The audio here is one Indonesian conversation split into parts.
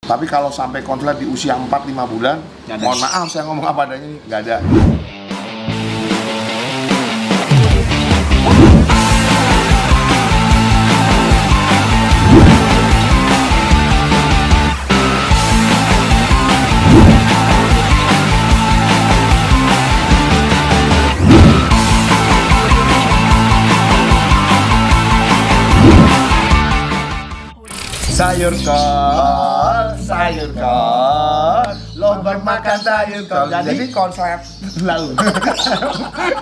Tapi kalau sampai konslet di usia 4-5 bulan, mohon maaf saya ngomong apa adanya ini, nggak ada. sayur kol, lovebird makan sayur kol. Jadi konslet lalu.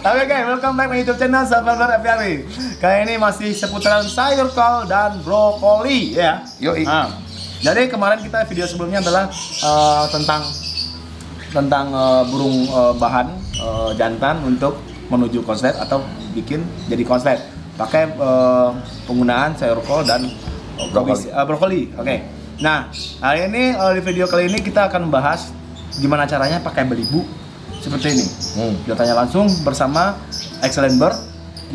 Oke guys, welcome back to YouTube channel Survivor FPRI. Kali ini masih seputaran sayur kol dan brokoli ya. Yoi. Jadi kemarin kita video sebelumnya adalah tentang burung bahan jantan untuk menuju konslet atau bikin jadi konslet pakai penggunaan sayur kol dan brokoli. Oke. Nah, hari ini di video kali ini kita akan membahas gimana caranya pakai belibu seperti ini. Kita tanya langsung bersama Excellent Bird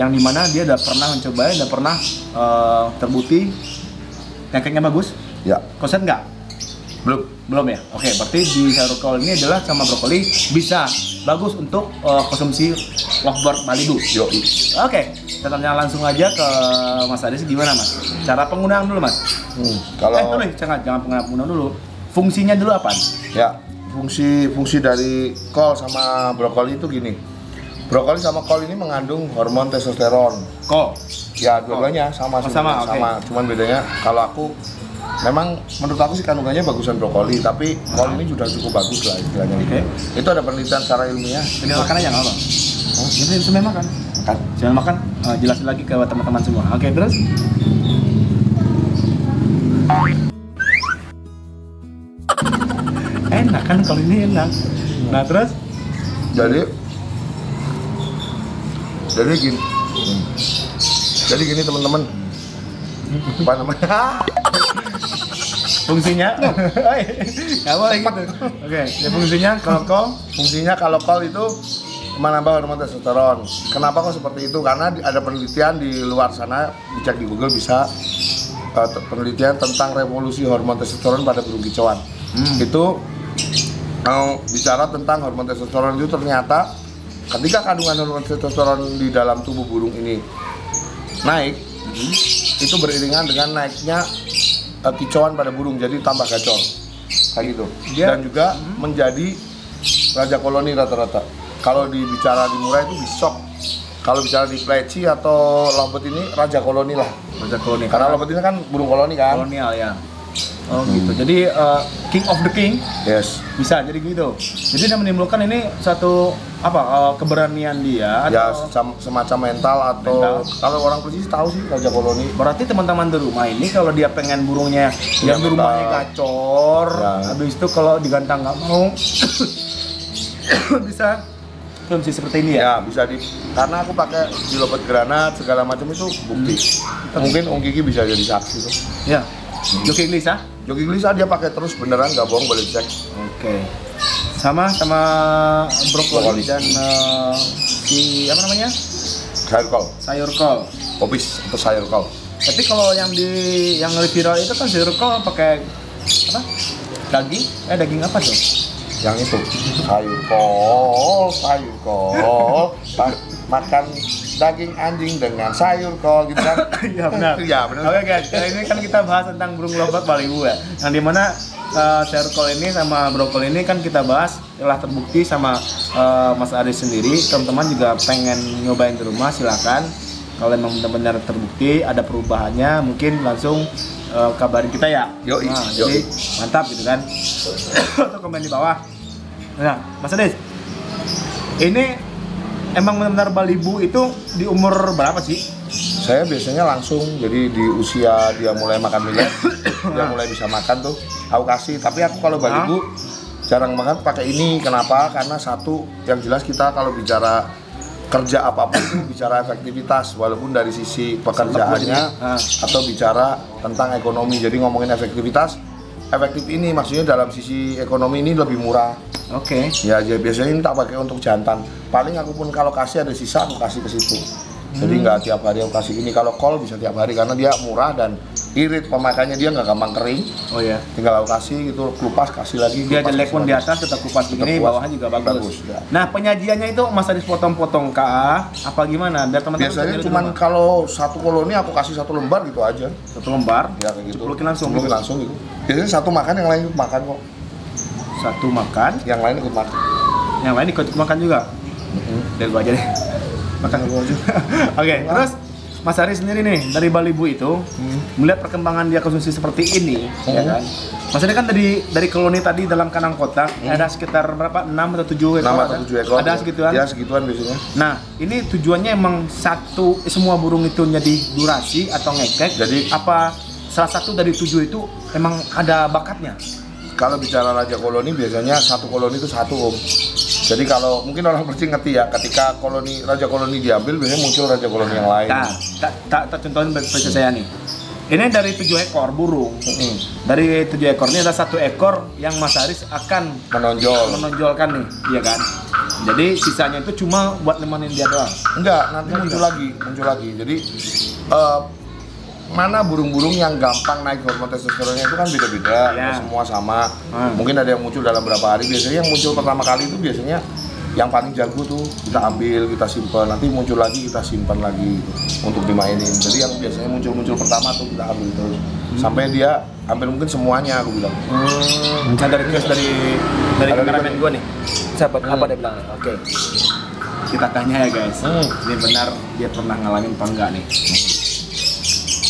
yang dimana dia udah pernah mencobain, udah pernah terbukti ngekeknya bagus. Ya. Konslet nggak? Belum ya? Oke, berarti di sayur kol ini adalah sama brokoli bisa bagus untuk konsumsi lovebird Malibu. Yoi. Oke, kita tanya langsung aja ke Mas Adis gimana Mas? Cara penggunaan dulu Mas. Kalau jangan penggunaan dulu. Fungsinya dulu apa? Ya, fungsi dari kol sama brokoli itu gini. Brokoli sama kol ini mengandung hormon testosteron. Kol. Ya, dua-duanya sama. Okay. Cuman bedanya kalau aku memang menurut aku sih kandungannya bagusan brokoli, tapi kol ini sudah cukup bagus lah istilahnya. Okay. Itu ada penelitian secara ilmiah. Ini makannya jangan apa? Ini semuanya makan. Jangan makan. Jelasin lagi ke teman-teman semua. Oke, terus? Enak kan kalau ini enak. Nah, terus? Jadi gini teman-teman. Apa namanya? Fungsinya? Nggak boleh gitu. Oke, ya fungsinya kalau kol itu menambah hormon testosteron. Kenapa kok seperti itu? Karena ada penelitian di luar sana, dicek di Google bisa penelitian tentang revolusi hormon testosteron pada burung kicauan. Itu bicara tentang hormon testosteron itu ternyata ketika kandungan hormon testosteron di dalam tubuh burung ini naik, itu beriringan dengan naiknya kicauan pada burung, jadi tambah gacor kayak gitu. Dan juga menjadi raja koloni rata-rata. Kalau dibicara di Murai itu bisok. Kalau bicara di pleci atau lovebird ini raja koloni lah. Raja koloni. Karena lovebird ini kan burung koloni kan. Kolonial ya. Oh gitu. Jadi king of the king. Yes. Bisa jadi gitu. Jadi dia menimbulkan ini satu keberanian dia ya, atau semacam mental atau kalau orang Persis tahu sih raja koloni. Berarti teman-teman di rumah ini kalau dia pengen burungnya yang di rumahnya gacor, habis itu kalau digantang nggak mau bisa fungsi seperti ini ya? Ya bisa karena aku pakai di lovebird granat segala macam itu bukti. Mungkin Om Kiki bisa jadi saksi tuh. Ya. Joki Glisa? Joki Glisa dia pakai terus beneran, nggak bohong, boleh cek. Oke. Sama brokoli dan apa namanya? Sayur kol. Obis atau sayur kol. Tapi kalau yang viral itu kan sayur kol pakai apa? Daging apa tuh? Yang itu sayur kol makan daging anjing dengan sayur kol gitu kan. Iya benar. Iya benar. Oke guys, kali ini kan kita bahas tentang burung lovebird Malibu ya. Yang dimana sayur kol ini sama brokoli ini kan kita bahas telah terbukti sama Mas Aris sendiri. Teman-teman juga pengen nyobain di rumah, silakan. Kalau memang benar-benar terbukti ada perubahannya, mungkin langsung kabarin kita ya. Jadi mantap gitu kan. Atau komen di bawah. Nah, Mas Aris, ini emang benar-benar Malibu itu di umur berapa sih? Saya biasanya langsung, jadi di usia dia mulai makan millet, dia mulai bisa makan tuh, aku kasih. Tapi aku kalau Malibu jarang makan pakai ini. Kenapa? Karena satu, yang jelas kita kalau bicara kerja apapun itu bicara efektivitas, walaupun dari sisi pekerjaannya atau bicara tentang ekonomi. Jadi ngomongin efektivitas, efektif ini maksudnya dalam sisi ekonomi ini lebih murah. Oke. Ya, biasanya ini tak pakai untuk jantan. Paling aku pun kalau kasih ada sisa aku kasih ke situ. Jadi nggak tiap hari aku kasih ini. Kalau kol bisa tiap hari karena dia murah dan irit pemakaiannya, dia nggak gampang kering. Oh ya. Tinggal aku kasih gitu, kelupas kasih lagi. Dia kelupas, jelek kasih pun di lagi. atas tetap kupas begini, Tetap bawahnya juga bagus. ya. Nah, penyajiannya itu Mas Aris potong-potong kah? Apa gimana? Biar teman-teman Biasanya bisa cuman lihat di kalau satu koloni aku kasih 1 lembar gitu aja. rumah. Satu lembar, Ya kayak gitu. Ceplukin langsung. Ceplukin langsung gitu. Biasanya satu makan, yang lain ikut makan kok. Satu makan, Yang lain ikut makan. yang lain ikut makan juga. Dari gua aja deh. Makan gua aja. Oke, terus Mas Aris sendiri nih dari Balibu itu melihat perkembangan dia konsumsi seperti ini, ya kan? Mas Aris kan dari koloni tadi dalam kandang kotak ada sekitar berapa? 6 atau 7 ekor? 6 atau 7 ekor. Ada segituan? Ya segituan biasanya. Nah, ini tujuannya emang semua burung itu jadi durasi atau ngekek? Jadi- apa salah satu dari 7 itu emang ada bakatnya? Kalau bicara raja koloni biasanya satu koloni itu satu om. Jadi kalau mungkin orang Persi ngerti ya, ketika raja koloni diambil biasanya muncul raja koloni yang lain. Nah, tak contohin baca saya nih. Ini dari 7 ekor burung. Dari 7 ekor ini ada 1 ekor yang Mas Aris akan menonjolkan nih, iya kan? Jadi sisanya itu cuma buat nemenin dia doang. Enggak, nanti muncul lagi. Jadi mana burung-burung yang gampang naik hormon testosteronnya itu kan beda-beda, Ya. nggak semua sama. Mungkin ada yang muncul dalam berapa hari. Biasanya yang muncul pertama kali itu biasanya yang paling jago tuh kita ambil, kita simpan, nanti muncul lagi kita simpan lagi gitu, untuk dimainin. Jadi yang biasanya muncul pertama tuh kita ambil terus sampai dia ambil mungkin semuanya, aku bilang. Ada request dari Ada kameramen request. gua nih. Sahabat apa dia bilang? Oke. Kita tanya ya guys. Ini benar dia pernah ngalamin apa enggak nih?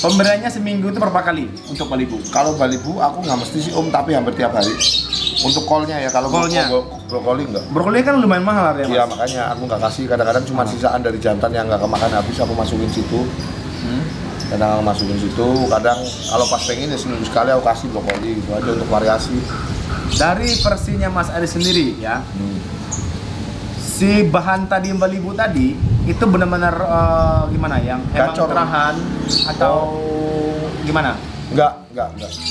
Pemberiannya seminggu itu berapa kali untuk Balibu? Kalau Balibu aku nggak mesti sih om, tapi hampir tiap hari. Untuk kolnya ya, kalau Kolnya? brokoli enggak. Brokoli kan lumayan mahal harganya, Iya Mas. makanya aku nggak kasih, kadang-kadang cuma sisaan dari jantan yang nggak kemakan habis aku masukin situ. Kadang aku masukin situ, kadang kalau pas pengen ya seminggu sekali aku kasih brokoli gitu aja untuk variasi. Dari versinya Mas Aris sendiri ya, si bahan tadi Balibu tadi itu benar-benar gimana yang emang Gacor. terahan atau gimana? Enggak.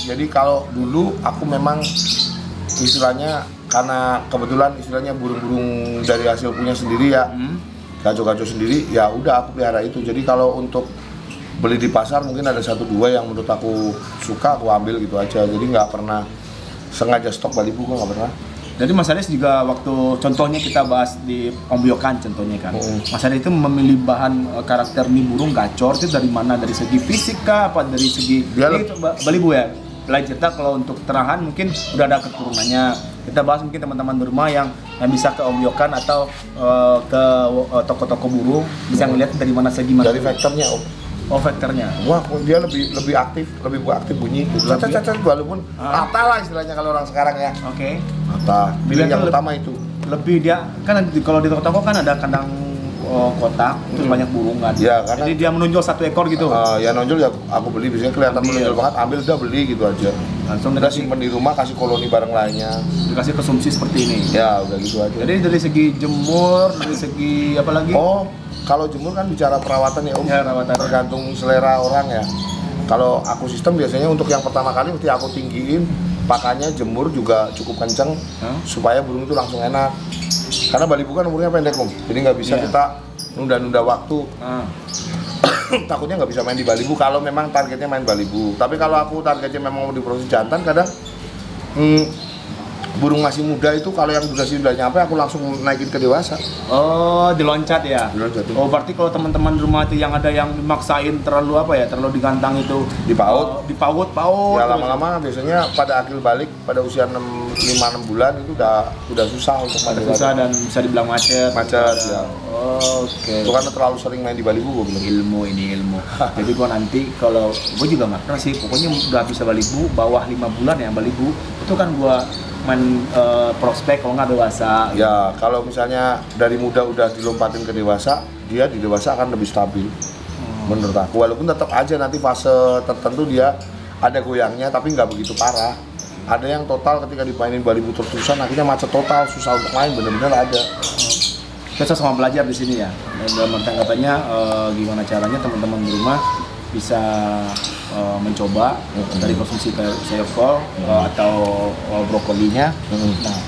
Jadi kalau dulu aku memang istilahnya karena kebetulan istilahnya burung-burung dari hasil punya sendiri ya, gaco-gaco sendiri ya udah aku pelihara itu. Jadi kalau untuk beli di pasar mungkin ada 1-2 yang menurut aku suka aku ambil gitu aja. Jadi nggak pernah sengaja stok Balibu, gua nggak pernah. Jadi Mas Aris juga waktu contohnya kita bahas di Ombyokan contohnya kan, Mas Aris itu memilih bahan karakter nih burung gacor itu dari mana? Dari segi fisik kah? Apa dari segi Dia ini Balibu ya? Lain cerita kalau untuk terahan mungkin udah ada keturunannya. Kita bahas mungkin teman-teman di rumah yang bisa ke Ombyokan atau ke toko-toko burung bisa ngeliat dari mana segi mana. Dari faktornya om. Oh, faktornya. Wah, dia lebih aktif bunyi. Cacat walaupun rata lah istilahnya kalau orang sekarang ya. Oke. Rata. Dilihat Yang tuh utama itu. Lebih dia kan kalau di toko-toko kan ada kandang kotak terus banyak burung kan. Ya, karena jadi dia menonjol 1 ekor gitu. ya nonjol ya aku beli, biasanya kelihatan Ambil. menonjol banget, ambil udah beli gitu aja. Langsung Udah simpen di rumah, kasih koloni bareng lainnya. dikasih konsumsi seperti ini. Ya udah gitu aja. Jadi dari segi jemur, dari segi apa lagi? Oh, kalau jemur kan bicara perawatan ya om. Ya, perawatan. Tergantung selera orang ya. Kalau aku sistem biasanya untuk yang pertama kali mesti aku tinggiin, pakannya jemur juga cukup kenceng supaya burung itu langsung enak. Karena Balibu kan umurnya pendek om, jadi nggak bisa Iya. kita nunda-nunda waktu. Takutnya nggak bisa main di Balibu kalau memang targetnya main Balibu. Tapi kalau aku targetnya memang mau diproses jantan, kadang burung masih muda itu kalau yang durasi udah nyampe aku langsung naikin ke dewasa. Oh, diloncat ya? Diloncat. Oh, berarti kalau teman-teman di rumah itu yang ada yang dimaksain terlalu apa ya? Terlalu digantang itu Dipaut. dipaut. Ya lama-lama biasanya pada akhir balik pada usia 5-6 bulan itu udah susah untuk main di susah Balibu. dan bisa dibilang macet. Macet ya. Oke. Itu karena terlalu sering main di Balibu gue bilang. Ilmu ini ilmu. Jadi gua nanti kalau gua juga nggak pernah sih, pokoknya udah bisa Balibu bawah 5 bulan ya Balibu itu kan gua main prospek kalau nggak dewasa. Ya kalau misalnya dari muda udah dilompatin ke dewasa, dia di dewasa akan lebih stabil. Menurut aku, walaupun tetap aja nanti fase tertentu dia ada goyangnya tapi nggak begitu parah. Ada yang total ketika dimainin Balibu terus-terusan akhirnya macet total, susah untuk main, bener-bener ada. Kita sama belajar di sini ya. Dalam tanggapannya gimana caranya teman-teman di rumah bisa mencoba dari konsumsi kayak sayur kol atau brokolinya. Nah,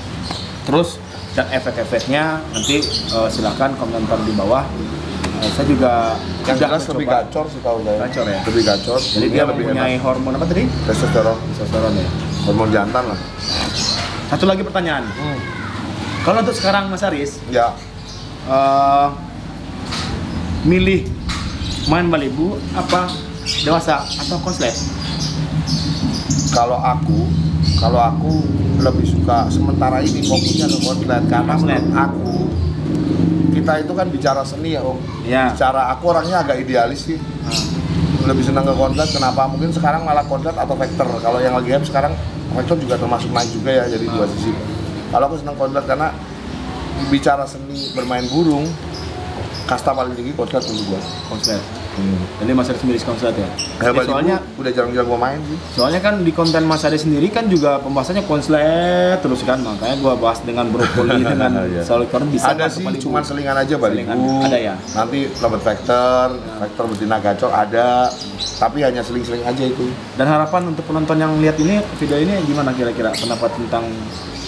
terus dan efek-efeknya nanti silakan komentar di bawah. Saya juga Yang udah jelas lebih mencoba. gacor sih tahu saya. Gacor ya? Lebih gacor. Jadi dia lebih mempunyai enak. hormon apa tadi? Testosteron. Testosteron ya. Hormon jantan lah. Satu lagi pertanyaan. Kalau untuk sekarang Mas Aris, Ya. milih main balibu apa dewasa atau konslet? Kalau aku lebih suka sementara ini fokusnya ke konslet karena menurut aku kita itu kan bicara seni ya Om. Ya. Bicara aku orangnya agak idealis sih. Lebih senang ke konslet. Kenapa? Mungkin sekarang malah konslet atau vector. Kalau yang lagi hype sekarang vector juga termasuk naik juga ya, jadi dua sisi. Kalau aku senang konslet karena bicara seni bermain burung, kasta paling tinggi konslet untuk gua. Konslet. Jadi Mas Aris sendiri konslet ya? Ya, Soalnya udah jarang-jarang gua main sih. Soalnya kan di konten Mas Aris sendiri kan juga pembahasannya konslet terus kan, makanya gua bahas dengan brokoli dengan Iya. sauerkraut bisa Ada masuk sih, balibu. cuman selingan aja balibu. Selingan. Ada ya? Nanti lembet vector, vector betina gacor ada, tapi hanya seling-seling aja itu. Dan harapan untuk penonton yang lihat ini video ini gimana kira-kira pendapat tentang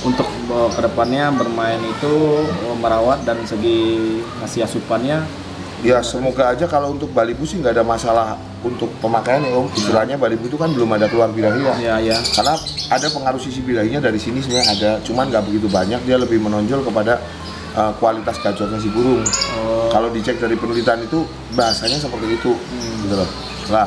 untuk kedepannya bermain itu merawat dan segi ngasih asupannya? Ya semoga aja kalau untuk balibu sih nggak ada masalah untuk pemakaian ya Om. Istilahnya balibu itu kan belum ada keluar birahi ya. Ya ya. Karena ada pengaruh sisi birahinya dari sini sebenarnya ada, cuman nggak begitu banyak. Dia lebih menonjol kepada kualitas gacornya si burung. Kalau dicek dari penelitian itu bahasanya seperti itu, gitu loh. Nah,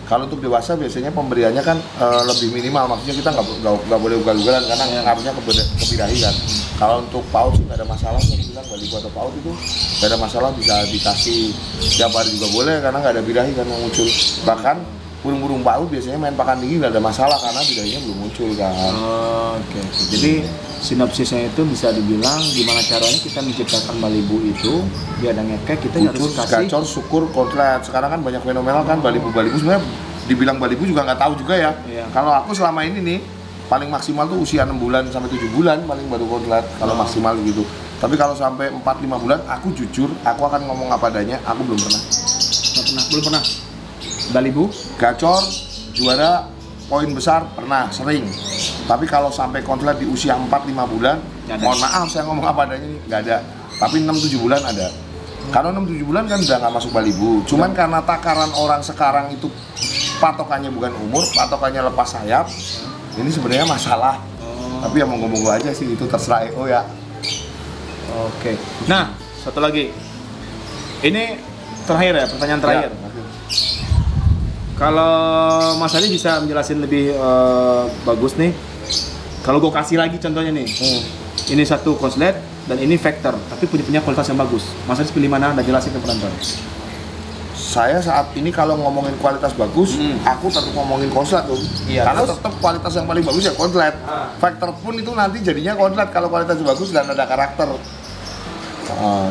kalau untuk dewasa biasanya pemberiannya kan lebih minimal, maksudnya kita nggak boleh ugal-ugalan karena ngaruhnya ke birahi kan. Kalau untuk paut sih nggak ada masalah, saya bilang balibu atau paut itu nggak ada masalah, bisa dikasih tiap hari juga boleh karena nggak ada birahi kan yang muncul. Bahkan burung-burung paut biasanya main pakan tinggi nggak ada masalah karena birahinya belum muncul kan. Oke. Jadi sinopsisnya itu bisa dibilang gimana caranya kita menciptakan balibu itu biar ada ngekek, kita harus Ucur, kasih gacor, syukur, konslet. Sekarang kan banyak fenomenal kan balibu-balibu sebenarnya dibilang balibu juga nggak tahu juga ya. Iya. Kalau aku selama ini nih paling maksimal tuh usia 6 bulan sampai 7 bulan paling baru konslet kalau maksimal gitu. Tapi kalau sampai 4-5 bulan aku jujur aku akan ngomong apa adanya, aku belum pernah. belum pernah balibu. Gacor, juara, poin besar pernah sering. Tapi kalau sampai konslet di usia 4-5 bulan, Nggak ada. mohon maaf saya ngomong apa adanya nih, nggak ada. Tapi 6-7 bulan ada. Kalau 6-7 bulan kan udah nggak masuk balibu. Cuman karena takaran orang sekarang itu patokannya bukan umur, patokannya lepas sayap. Ini sebenarnya masalah. Tapi ya monggo-monggo aja sih, itu terserah EO ya. Oke. Nah, satu lagi. Ini terakhir ya, pertanyaan terakhir. Ya. Kalau Mas Adi bisa menjelasin lebih bagus nih. Kalau gue kasih lagi contohnya nih. Ini satu konslet dan ini vector, tapi punya kualitas yang bagus. Mas Adi pilih mana? Dan jelasin ke penonton. Saya saat ini kalau ngomongin kualitas bagus, aku tetap ngomongin konslet tuh. Iya, Karena terus? tetap kualitas yang paling bagus ya konslet. Vector pun itu nanti jadinya konslet kalau kualitas bagus dan ada karakter.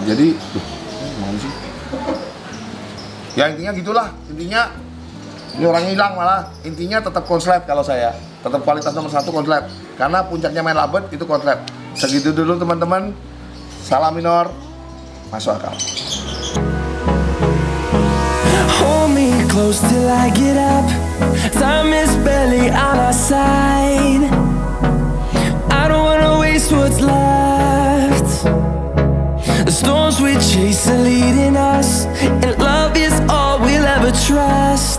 Jadi, mana sih? Ya intinya gitulah. Intinya ini orangnya hilang malah. Intinya tetap konslet kalau saya. Tetap kualitas nomor 1 konslet. Karena puncaknya main labet itu konslet. Segitu dulu teman-teman. Salam minor. Masuk akal. Hold me close till I get up. Time is barely on our side. I don't wanna waste what's left. The storms we chase are leading us, and love is all we'll ever trust.